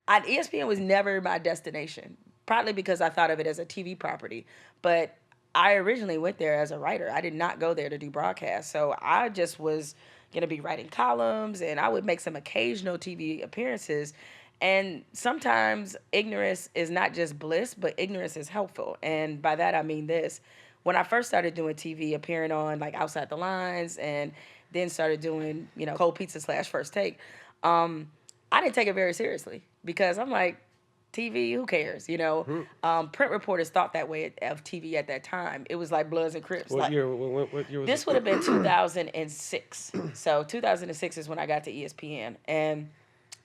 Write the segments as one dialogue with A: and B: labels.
A: ESPN was never my destination, partly because I thought of it as a TV property. But I originally went there as a writer. I did not go there to do broadcast. So I just was going to be writing columns, and I would make some occasional TV appearances. And sometimes ignorance is not just bliss, but ignorance is helpful. And by that, I mean this. When I first started doing TV, appearing on like Outside the Lines, and then started doing, Cold Pizza / First Take, I didn't take it very seriously because I'm like, TV, who cares? Print reporters thought that way of TV at that time. It was like Bloods and Crips.
B: What year was
A: this? Would have been 2006. So 2006 is when I got to ESPN. And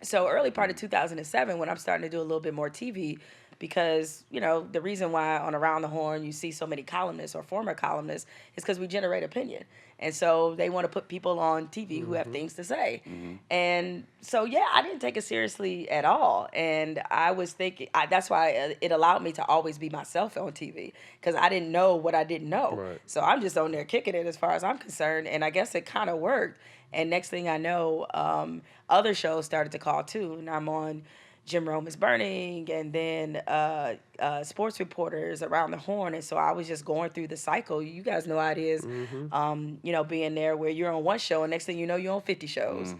A: so early part of 2007 when I'm starting to do a little bit more TV, because, the reason why on Around the Horn you see so many columnists or former columnists is because we generate opinion. And so they want to put people on TV who have things to say. And so, I didn't take it seriously at all. And I was thinking, that's why it allowed me to always be myself on TV, because I didn't know what I didn't know.
B: Right.
A: So I'm just on there kicking it as far as I'm concerned. And I guess it kind of worked. And next thing I know, other shows started to call too. And I'm on Jim Rome is Burning, and then sports reporters Around the Horn. And so I was just going through the cycle. You guys know how it is, being there where you're on one show and next thing you know, you're on 50 shows.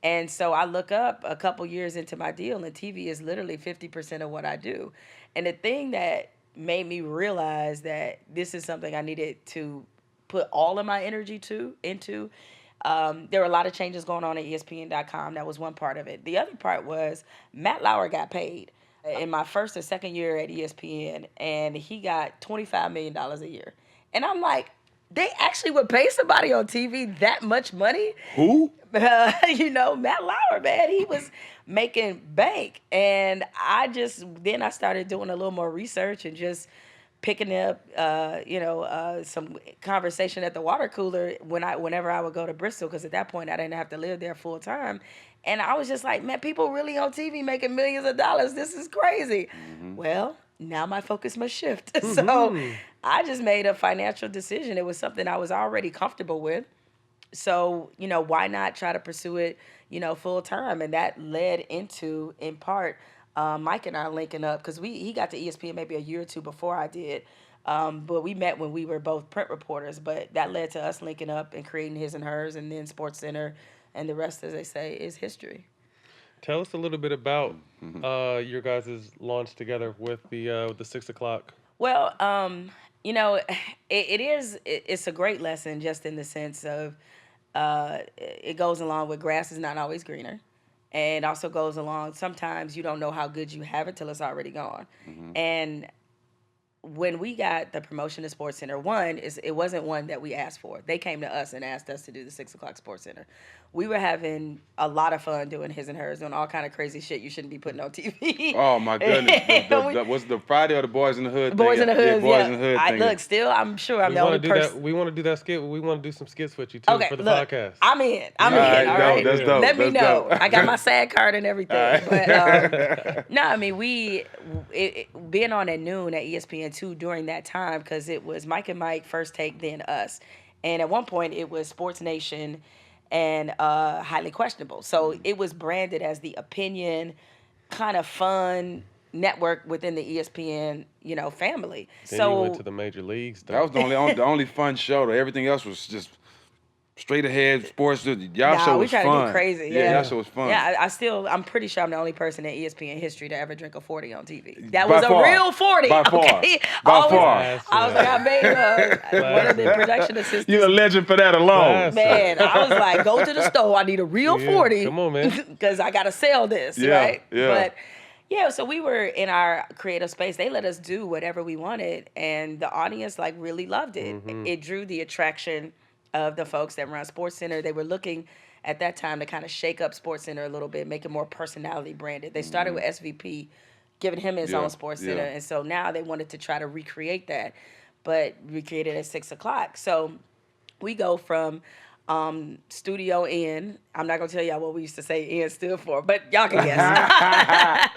A: And so I look up a couple years into my deal, and TV is literally 50% of what I do. And the thing that made me realize that this is something I needed to put all of my energy into. There were a lot of changes going on at ESPN.com. That was one part of it. The other part was Matt Lauer got paid in my first or second year at ESPN, and he got $25 million a year. And I'm like, they actually would pay somebody on TV that much money?
C: Who?
A: Matt Lauer, man, he was making bank. And then I started doing a little more research and just picking up, some conversation at the water cooler whenever I would go to Bristol, because at that point I didn't have to live there full time. And I was just like, man, people really on TV making millions of dollars. This is crazy. Well, now my focus must shift. So I just made a financial decision. It was something I was already comfortable with. So, why not try to pursue it, full time? And that led into, in part, Mike and I linking up, because he got to ESPN maybe a year or two before I did. But we met when we were both print reporters. But that led to us linking up and creating His and Hers, and then SportsCenter, and the rest, as they say, is history.
B: Tell us a little bit about your guys' launch together with the 6 o'clock.
A: Well, it's a great lesson, just in the sense of it goes along with grass is not always greener. And also goes along, sometimes you don't know how good you have it till it's already gone. And when we got the promotion to SportsCenter, it wasn't one that we asked for. They came to us and asked us to do the 6 o'clock SportsCenter. We were having a lot of fun doing His and Hers, doing all kind of crazy shit you shouldn't be putting on TV.
C: Oh, my goodness. Was the Friday or the Boys in the Hood
A: Boys
C: thing?
A: in the Hood,
C: Boys in the Hood thing.
A: Look, still, I'm sure I'm the only person.
B: We want to do that skit. We want to do some skits with you, too, for the podcast.
A: I'm in. All right.
C: That's dope.
A: Let me know.
C: Dope.
A: I got my SAG card and everything. But, no, I mean, being on at noon at ESPN2 during that time, because it was Mike and Mike, First Take, then us. And at one point, it was Sports Nation and Highly Questionable. So it was branded as the opinion, kind of fun network within the ESPN, family.
B: Then
A: so
B: you went to the major leagues.
C: That was the only fun show. Everything else was just straight ahead sports. Y'all show was fun.
A: We tried to get crazy. Yeah,
C: y'all show was fun.
A: Yeah, I'm pretty sure I'm the only person in ESPN history to ever drink a 40 on TV. That
C: By
A: was
C: far.
A: a real 40.
C: By far.
A: Okay?
C: By far.
A: I was like, I made one of the production assistants.
C: You're a legend for that alone.
A: Man, I was like, go to the store. I need a real 40.
B: Come on, man.
A: Because I got to sell this, right?
C: Yeah.
A: But so we were in our creative space. They let us do whatever we wanted, and the audience really loved it. It drew the attraction of the folks that run SportsCenter. They were looking at that time to kind of shake up SportsCenter a little bit, make it more personality branded. They started with SVP, giving him his own SportsCenter, and so now they wanted to try to recreate that, but recreate it at 6 o'clock. So we go from Studio N. I'm not going to tell y'all what we used to say N stood for, but y'all can guess.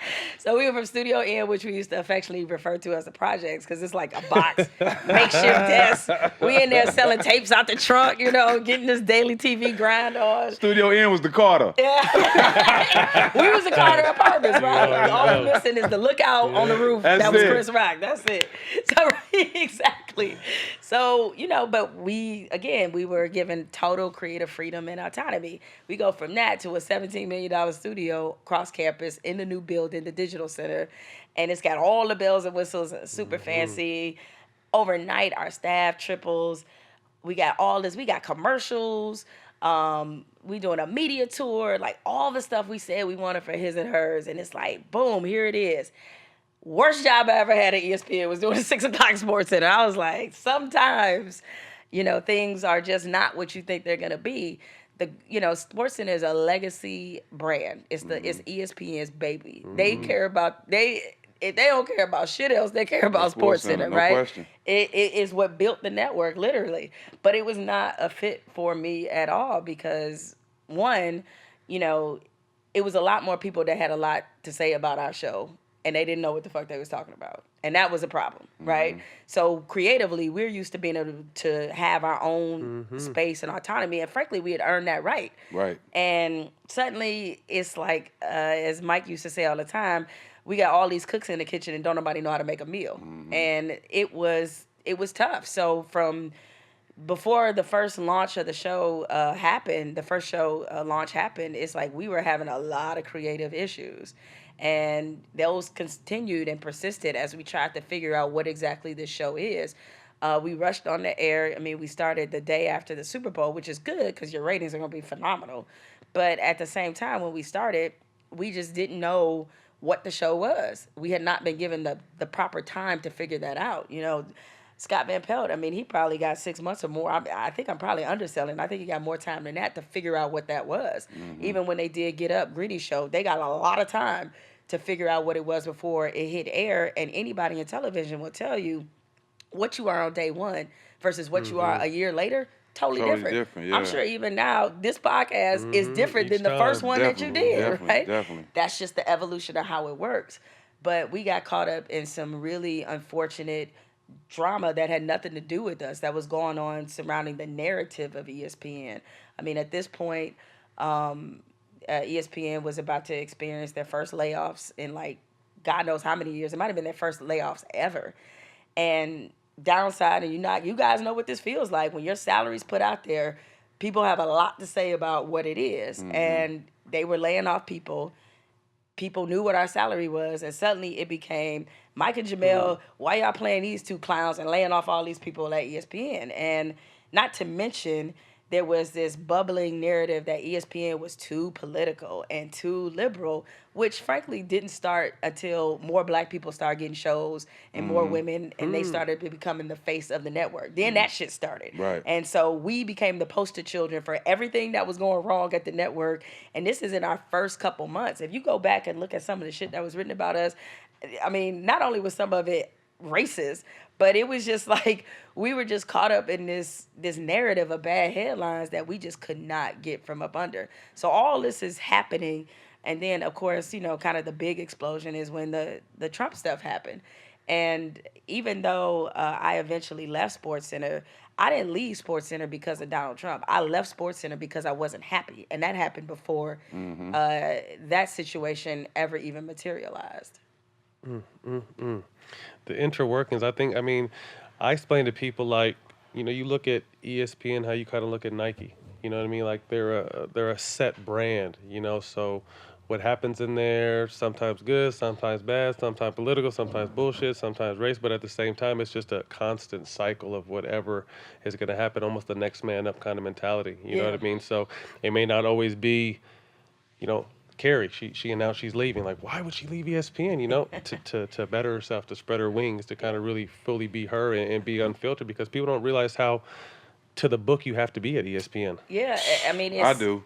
A: So we were from Studio N, which we used to affectionately refer to as the projects, because it's like a box, makeshift desk. We in there selling tapes out the trunk, getting this daily TV grind on.
C: Studio N was the Carter.
A: Yeah. We was the Carter apartments, right? All we're missing is the lookout on the roof.
C: That's
A: that was
C: it.
A: Chris Rock. That's it. So exactly. So, but we were given total creative freedom and autonomy. We go from that to a $17 million studio cross campus in the new building, the digital center. And it's got all the bells and whistles, super fancy. Overnight, our staff triples. We got all this. We got commercials. We doing a media tour. Like all the stuff we said we wanted for his and hers. And it's like, boom, here it is. Worst job I ever had at ESPN was doing a 6 o'clock SportsCenter. I was like, sometimes, things are just not what you think they're gonna be. SportsCenter is a legacy brand. It's ESPN's baby. They care about if they don't care about shit else, they care about SportsCenter, right?
C: No question.
A: It is what built the network, literally. But it was not a fit for me at all because one, it was a lot more people that had a lot to say about our show. And they didn't know what the fuck they was talking about. And that was a problem, right? So creatively, we're used to being able to have our own space and autonomy. And frankly, we had earned that right.
C: Right.
A: And suddenly, it's like, as Mike used to say all the time, we got all these cooks in the kitchen and don't nobody know how to make a meal. And it was tough. So from before the first launch of the show happened, the first show launch happened, it's like we were having a lot of creative issues. And those continued and persisted as we tried to figure out what exactly this show is. We rushed on the air. I mean, we started the day after the Super Bowl, which is good because your ratings are going to be phenomenal. But at the same time, when we started, we just didn't know what the show was. We had not been given the proper time to figure that out. Scott Van Pelt, I mean, he probably got 6 months or more. I think I'm probably underselling. I think he got more time than that to figure out what that was. Even when they did Get Up, Greedy Show, they got a lot of time to figure out what it was before it hit air. And anybody in television will tell you what you are on day one versus what you are a year later. Totally different.
C: Yeah.
A: I'm sure even now this podcast is different than the first one that you did, right?
C: Definitely.
A: That's just the evolution of how it works. But we got caught up in some really unfortunate drama that had nothing to do with us that was going on surrounding the narrative of ESPN. I mean, at this point, ESPN was about to experience their first layoffs in like God knows how many years. It might have been their first layoffs ever. And downside, and you guys know what this feels like when your salary's put out there. People have a lot to say about what it is, and they were laying off people. People knew what our salary was, and suddenly it became Mike and Jemele, why y'all playing these two clowns and laying off all these people at ESPN? And not to mention, there was this bubbling narrative that ESPN was too political and too liberal, which frankly didn't start until more black people started getting shows and more women, and they started becoming the face of the network. Then that shit started.
C: Right.
A: And so we became the poster children for everything that was going wrong at the network. And this is in our first couple months. If you go back and look at some of the shit that was written about us, I mean, not only was some of it racist, but it was just like we were just caught up in this narrative of bad headlines that we just could not get from up under. So all this is happening. And then, of course, kind of the big explosion is when the Trump stuff happened. And even though I eventually left SportsCenter, I didn't leave SportsCenter because of Donald Trump. I left SportsCenter because I wasn't happy. And that happened before that situation ever even materialized.
B: The interworkings, I explain to people like, you look at ESPN, how you kind of look at Nike. You know what I mean? Like they're a set brand, so what happens in there, sometimes good, sometimes bad, sometimes political, sometimes bullshit, sometimes race, but at the same time, it's just a constant cycle of whatever is going to happen, almost the next man up kind of mentality. You know what I mean? So it may not always be, Carrie, she announced she's leaving. Like, why would she leave ESPN, to better herself, to spread her wings, to kind of really fully be her and be unfiltered, because people don't realize how to the book you have to be at ESPN.
A: Yeah, I mean,
C: I do.